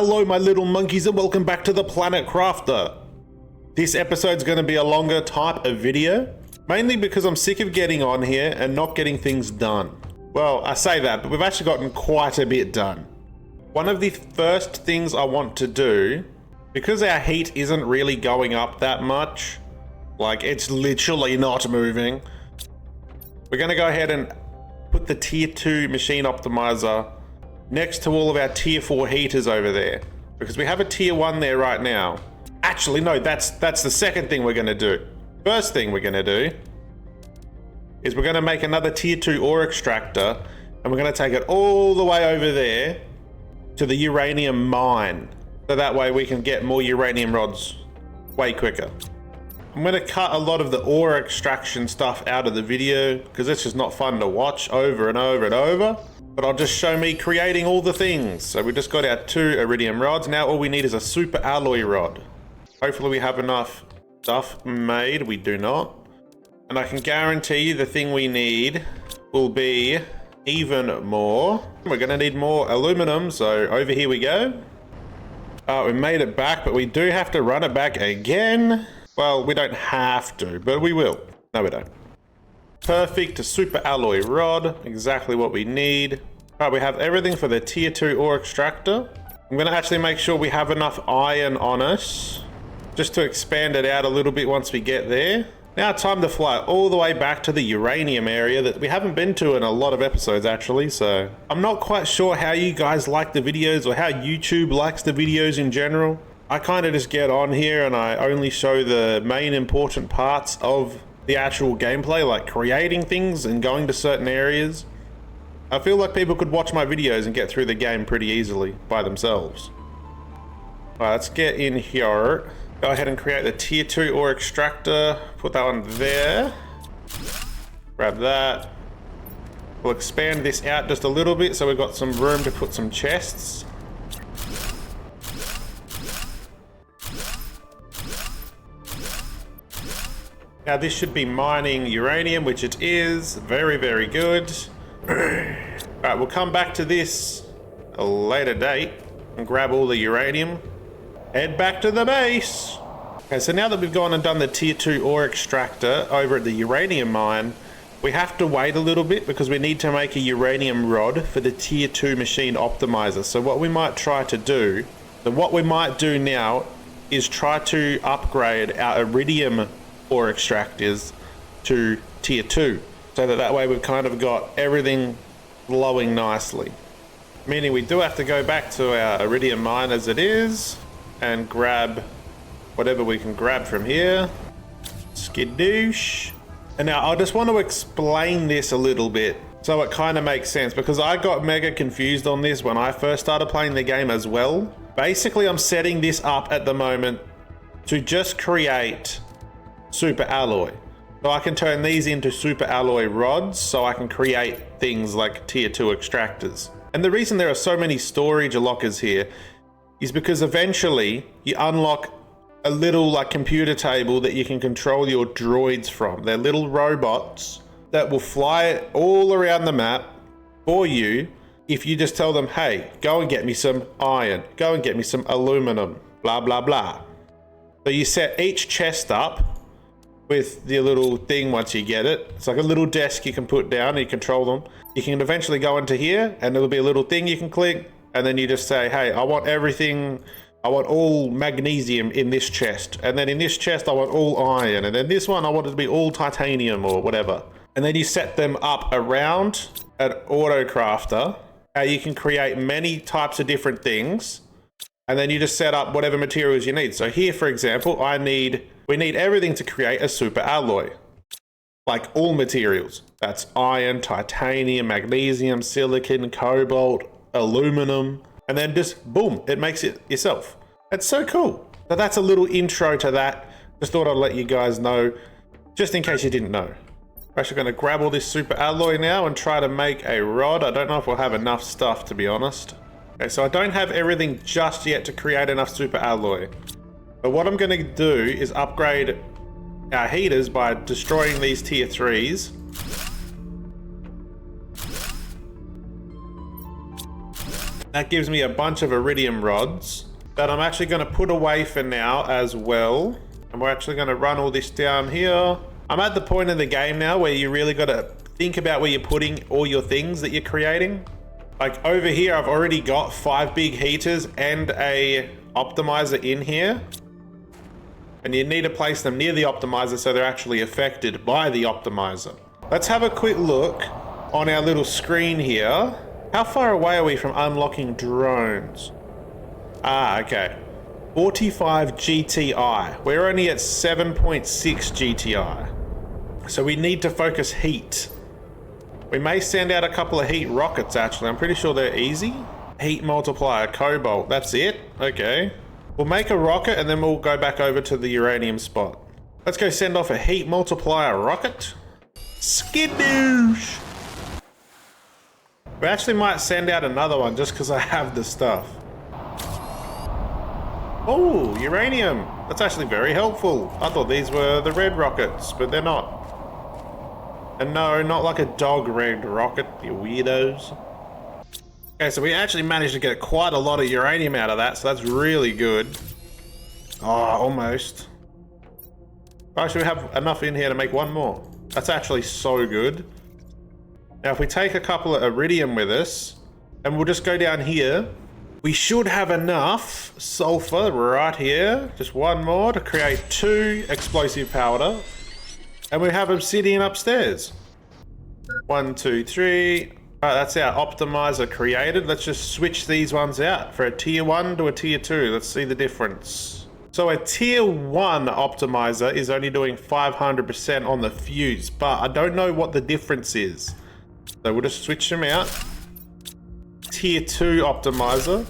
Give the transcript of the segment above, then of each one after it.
Hello my little monkeys and welcome back to the Planet Crafter. This episode's going to be a longer type of video, mainly because I'm sick of getting on here and not getting things done. Well, I say that, but we've actually gotten quite a bit done. One of the first things I want to do, because our heat isn't really going up that much, like it's literally not moving, we're going to go ahead and put the tier 2 machine optimizer next to all of our tier 4 heaters over there, because we have a tier 1 there right now. Actually, no, that's the second thing we're going to do. First thing we're going to do is we're going to make another tier 2 ore extractor, and we're going to take it all the way over there to the uranium mine, so that way we can get more uranium rods way quicker. I'm going to cut a lot of the ore extraction stuff out of the video because it's just not fun to watch over and over and over. But I'll just show me creating all the things. So we just got our 2 iridium rods. Now all we need is a super alloy rod. Hopefully we have enough stuff made. We do not. And I can guarantee you the thing we need will be even more. We're going to need more aluminum. So over here we go. We made it back, but we do have to run it back again. Well, we don't have to, but we will. No, we don't. Perfect super alloy rod, exactly what we need. All right, we have everything for the tier 2 ore extractor. I'm going to actually make sure we have enough iron on us, just to expand it out a little bit once we get there. Now time to fly all the way back to the uranium area that we haven't been to in a lot of episodes actually, so I'm not quite sure how you guys like the videos or how YouTube likes the videos in general. I kind of just get on here and I only show the main important parts of the actual gameplay, like creating things and going to certain areas. I feel like people could watch my videos and get through the game pretty easily by themselves. Alright, let's get in here. Go ahead and create the tier 2 ore extractor. Put that one there. Grab that. We'll expand this out just a little bit so we've got some room to put some chests. Now this should be mining uranium, which it is. Very, very good. Alright, we'll come back to this a later date and grab all the uranium. Head back to the base. Okay, so now that we've gone and done the tier 2 ore extractor over at the uranium mine, we have to wait a little bit because we need to make a uranium rod for the tier 2 machine optimizer. So what we might try to do, now is try to upgrade our iridium ore extractors to tier 2, so that way we've kind of got everything flowing nicely. Meaning we do have to go back to our iridium mine as it is and grab whatever we can grab from here. Skidoosh. And now I just want to explain this a little bit so it kind of makes sense, because I got mega confused on this when I first started playing the game as well. Basically I'm setting this up at the moment to just create super alloy, so I can turn these into super alloy rods so I can create things like tier 2 extractors. And the reason there are so many storage lockers here is because eventually you unlock a little like computer table that you can control your droids from. They're little robots that will fly all around the map for you if you just tell them, hey, go and get me some iron, go and get me some aluminum, blah blah blah. So you set each chest up with the little thing. Once you get it, it's like a little desk you can put down and you control them. You can eventually go into here and there'll be a little thing you can click, and then you just say, hey, I want everything, I want all magnesium in this chest, and then in this chest I want all iron, and then this one I want it to be all titanium or whatever. And then you set them up around an auto crafter. You can create many types of different things, and then you just set up whatever materials you need. So here, for example, we need everything to create a super alloy. Like all materials. That's iron, titanium, magnesium, silicon, cobalt, aluminum, and then just boom, it makes it yourself. It's so cool. So that's a little intro to that. Just thought I'd let you guys know, just in case you didn't know. We're actually going to grab all this super alloy now and try to make a rod. I don't know if we'll have enough stuff, to be honest. Okay, so I don't have everything just yet to create enough super alloy. But what I'm going to do is upgrade our heaters by destroying these tier 3s. That gives me a bunch of iridium rods that I'm actually going to put away for now as well. And we're actually going to run all this down here. I'm at the point in the game now where you really got to think about where you're putting all your things that you're creating. Like over here, I've already got 5 big heaters and a optimizer in here. And you need to place them near the optimizer so they're actually affected by the optimizer. Let's have a quick look on our little screen here. How far away are we from unlocking drones? Ah, okay. 45 GTI. We're only at 7.6 GTI. So we need to focus heat. We may send out a couple of heat rockets actually. I'm pretty sure they're easy. Heat multiplier, cobalt, that's it? Okay. We'll make a rocket and then we'll go back over to the uranium spot. Let's go send off a heat multiplier rocket. Skidoosh! We actually might send out another one just because I have the stuff. Oh, uranium. That's actually very helpful. I thought these were the red rockets, but they're not. And no, not like a dog red rocket, you weirdos. Okay, so we actually managed to get quite a lot of uranium out of that, so that's really good. Oh, almost. Actually, we have enough in here to make one more. That's actually so good. Now, if we take a couple of iridium with us, and we'll just go down here, we should have enough sulfur right here. Just one more to create 2 explosive powder. And we have obsidian upstairs. 1, 2, 3. Alright, that's our optimizer created. Let's just switch these ones out for a tier 1 to a tier 2. Let's see the difference. So a tier 1 optimizer is only doing 500% on the fuse, but I don't know what the difference is. So we'll just switch them out. Tier 2 optimizer.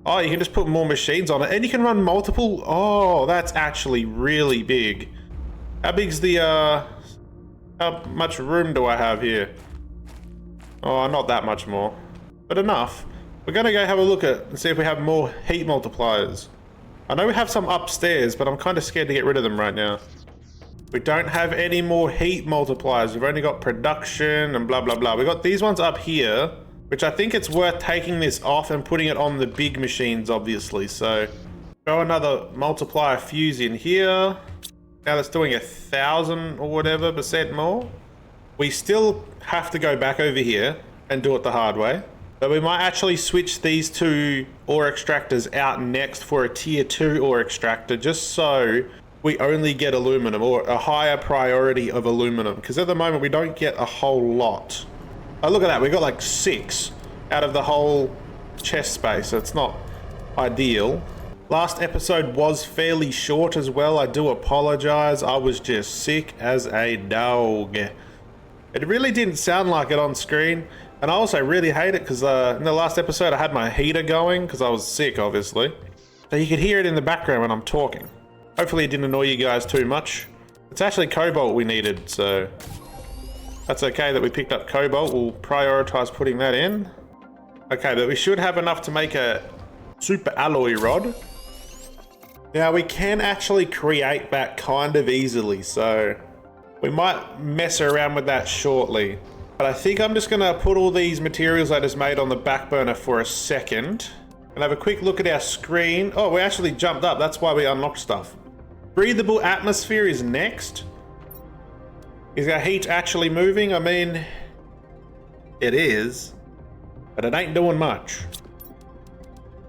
Oh, you can just put more machines on it and you can run multiple. Oh, that's actually really big. How big's the, how much room do I have here? Oh, not that much more, but enough. We're gonna go have a look at and see if we have more heat multipliers. I know we have some upstairs, but I'm kind of scared to get rid of them right now. We don't have any more heat multipliers. We've only got production and blah, blah, blah. We got these ones up here, which I think it's worth taking this off and putting it on the big machines, obviously. So throw another multiplier fuse in here. Now that's doing 1,000 or whatever % more. We still have to go back over here and do it the hard way. But we might actually switch these 2 ore extractors out next for a tier 2 ore extractor, just so we only get aluminum, or a higher priority of aluminum, because at the moment we don't get a whole lot. Oh, look at that, we got like 6 out of the whole chest space, so it's not ideal. Last episode was fairly short as well. I do apologize. I was just sick as a dog. It really didn't sound like it on screen, and I also really hate it because in the last episode I had my heater going because I was sick, obviously. So you could hear it in the background when I'm talking. Hopefully it didn't annoy you guys too much. It's actually cobalt we needed, so that's okay that we picked up cobalt. We'll prioritize putting that in. Okay, but we should have enough to make a super alloy rod. Now we can actually create that kind of easily, so we might mess around with that shortly. But I think I'm just gonna put all these materials I just made on the back burner for a second and have a quick look at our screen. Oh, we actually jumped up. That's why we unlocked stuff. Breathable atmosphere is next. Is our heat actually moving? I mean, it is, but it ain't doing much.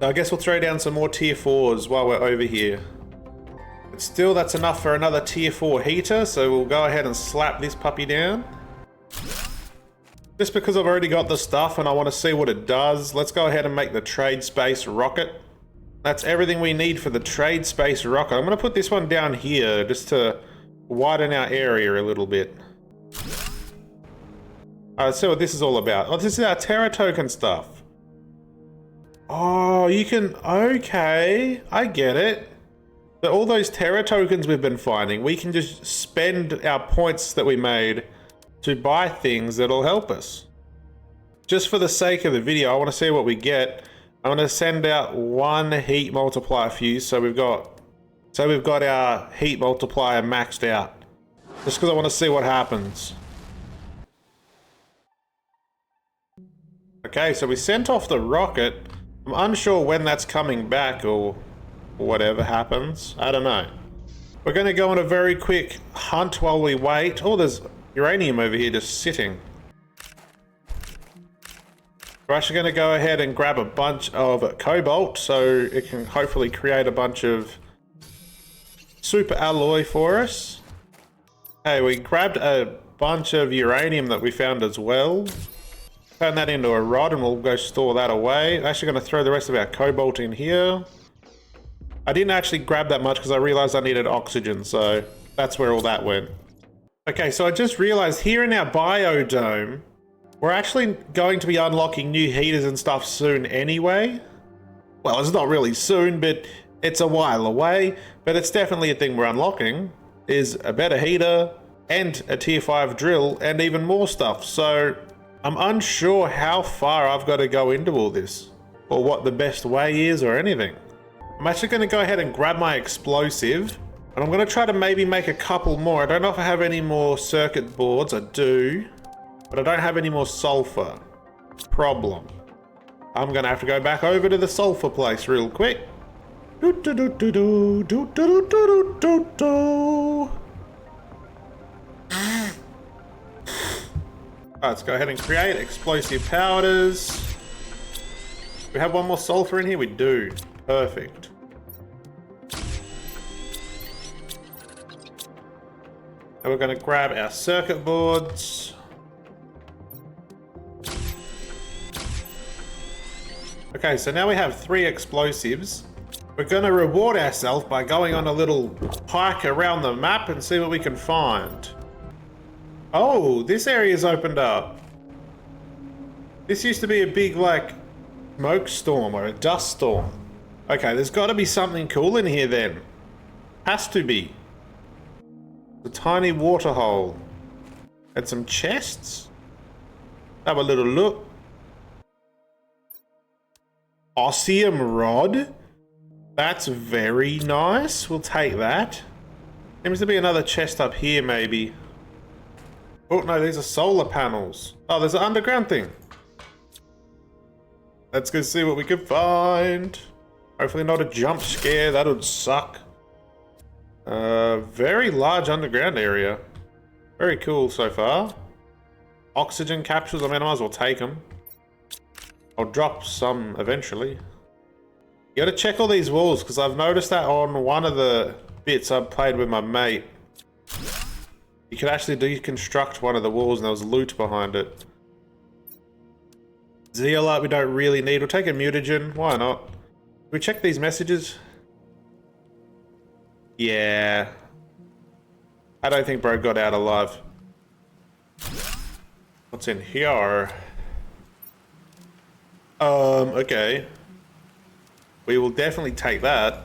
So I guess we'll throw down some more tier 4s while we're over here. But still, that's enough for another tier 4 heater, so we'll go ahead and slap this puppy down. Just because I've already got the stuff and I want to see what it does, let's go ahead and make the trade space rocket. That's everything we need for the trade space rocket. I'm going to put this one down here just to widen our area a little bit. Let's see what this is all about. Oh, this is our Terra token stuff. Oh, you can... Okay, I get it. So all those Terra tokens we've been finding, we can just spend our points that we made to buy things that'll help us. Just for the sake of the video, I want to see what we get. I'm going to send out 1 heat multiplier fuse, so we've got our heat multiplier maxed out. Just because I want to see what happens. Okay, so we sent off the rocket. I'm unsure when that's coming back or whatever happens. I don't know. We're going to go on a very quick hunt while we wait. Oh, there's uranium over here just sitting. We're actually going to go ahead and grab a bunch of cobalt so it can hopefully create a bunch of super alloy for us. Hey, we grabbed a bunch of uranium that we found as well. Turn that into a rod and we'll go store that away. I'm actually going to throw the rest of our cobalt in here. I didn't actually grab that much because I realized I needed oxygen, so that's where all that went. Okay, so I just realized here in our biodome, we're actually going to be unlocking new heaters and stuff soon anyway. Well, it's not really soon, but it's a while away. But it's definitely a thing we're unlocking, is a better heater and a tier 5 drill and even more stuff. So I'm unsure how far I've got to go into all this or what the best way is or anything. I'm actually going to go ahead and grab my explosive and I'm going to try to maybe make a couple more. I don't know if I have any more circuit boards. I do. But I don't have any more sulfur. Problem. I'm gonna have to go back over to the sulfur place real quick. Let's go ahead and create explosive powders. We have one more sulfur in here? We do. Perfect. And we're gonna grab our circuit boards. Okay, so now we have 3 explosives. We're going to reward ourselves by going on a little hike around the map and see what we can find. Oh, this area's opened up. This used to be a big, like, smoke storm or a dust storm. Okay, there's got to be something cool in here then. Has to be. A tiny water hole. And some chests. Have a little look. Osmium rod? That's very nice. We'll take that. Seems to be another chest up here, maybe. Oh, no, these are solar panels. Oh, there's an underground thing. Let's go see what we can find. Hopefully not a jump scare. That would suck. Very large underground area. Very cool so far. Oxygen capsules. I mean, I might as well take them. I'll drop some eventually. You gotta check all these walls because I've noticed that on one of the bits I played with my mate. You could actually deconstruct one of the walls and there was loot behind it. Zeolite we don't really need. We'll take a mutagen. Why not? We check these messages. Yeah. I don't think bro got out alive. What's in here? Okay. We will definitely take that.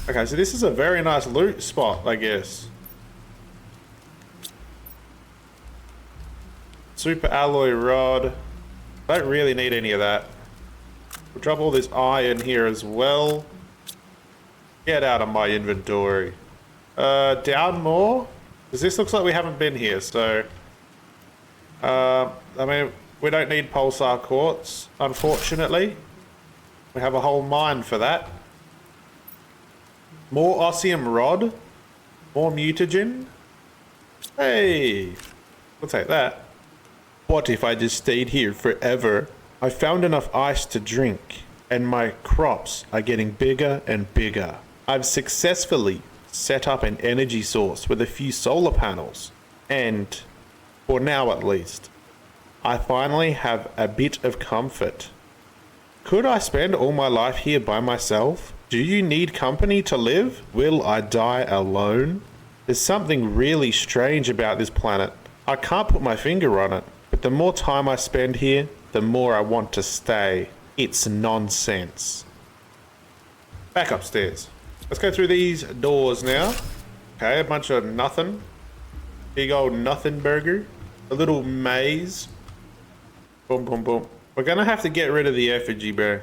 Okay, so this is a very nice loot spot, I guess. Super alloy rod. Don't really need any of that. We'll drop all this iron here as well. Get out of my inventory. Down more? Because this looks like we haven't been here, so... I mean... We don't need pulsar quartz, unfortunately. We have a whole mine for that. More osmium rod. More mutagen. Hey, we'll take that. What if I just stayed here forever? I found enough ice to drink, and my crops are getting bigger and bigger. I've successfully set up an energy source with a few solar panels, and, for now at least, I finally have a bit of comfort. Could I spend all my life here by myself? Do you need company to live? Will I die alone? There's something really strange about this planet. I can't put my finger on it, but the more time I spend here, the more I want to stay. It's nonsense. Back upstairs. Let's go through these doors now. Okay, a bunch of nothing. Big old nothing burger. A little maze. Boom, boom, boom. We're gonna have to get rid of the effigy, bro.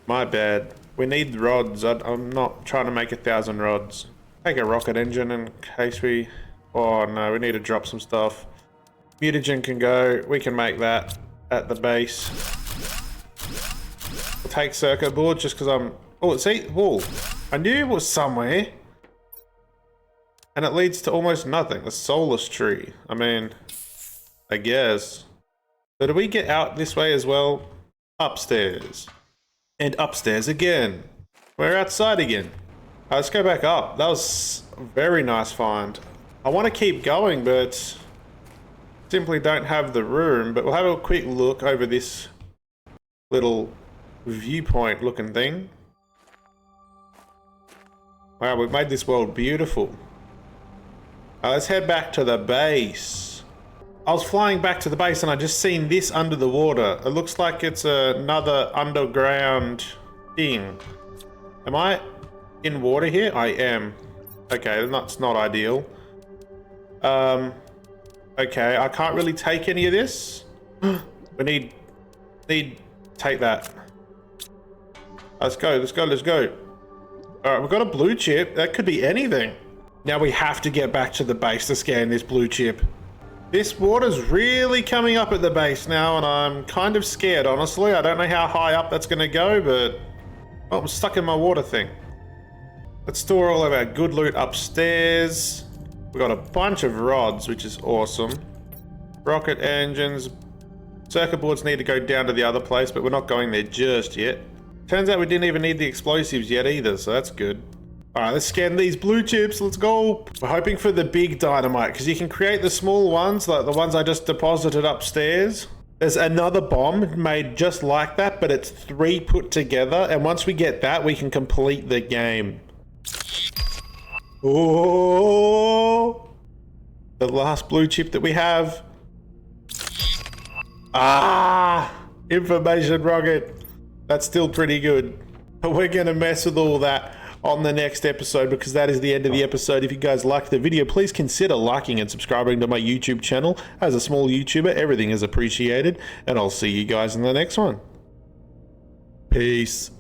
My bad. We need rods. I'm not trying to make 1,000 rods. Take a rocket engine in case we... Oh no, we need to drop some stuff. Mutagen can go. We can make that. at the base. I'll take circuit board just because I'm... Oh, see? Oh, I knew it was somewhere. And it leads to almost nothing. A soulless tree. I mean, I guess. So do we get out this way as well? Upstairs. And upstairs again. We're outside again. Let's go back up. That was a very nice find. I want to keep going, but simply don't have the room. But we'll have a quick look over this little viewpoint looking thing. Wow, we've made this world beautiful. Let's head back to the base. I was flying back to the base and I just seen this under the water. It looks like it's another underground thing. Am I in water here? I am. Okay, that's not ideal. Okay, I can't really take any of this. We need take that. Let's go. Alright, we've got a blue chip. That could be anything. Now we have to get back to the base to scan this blue chip. This water's really coming up at the base now, and I'm kind of scared, honestly. I don't know how high up that's going to go, but... Oh, I'm stuck in my water thing. Let's store all of our good loot upstairs. We've got a bunch of rods, which is awesome. Rocket engines. Circuit boards need to go down to the other place, but we're not going there just yet. Turns out we didn't even need the explosives yet either, so that's good. Alright, let's scan these blue chips. Let's go. We're hoping for the big dynamite, because you can create the small ones, like the ones I just deposited upstairs. There's another bomb made just like that, but it's 3 put together, and once we get that, we can complete the game. Oh! The last blue chip that we have. Ah! Information rocket. That's still pretty good. But we're going to mess with all that on the next episode, because that is the end of the episode. If you guys liked the video, please consider liking and subscribing to my YouTube channel. As a small YouTuber, everything is appreciated, and I'll see you guys in the next one. Peace.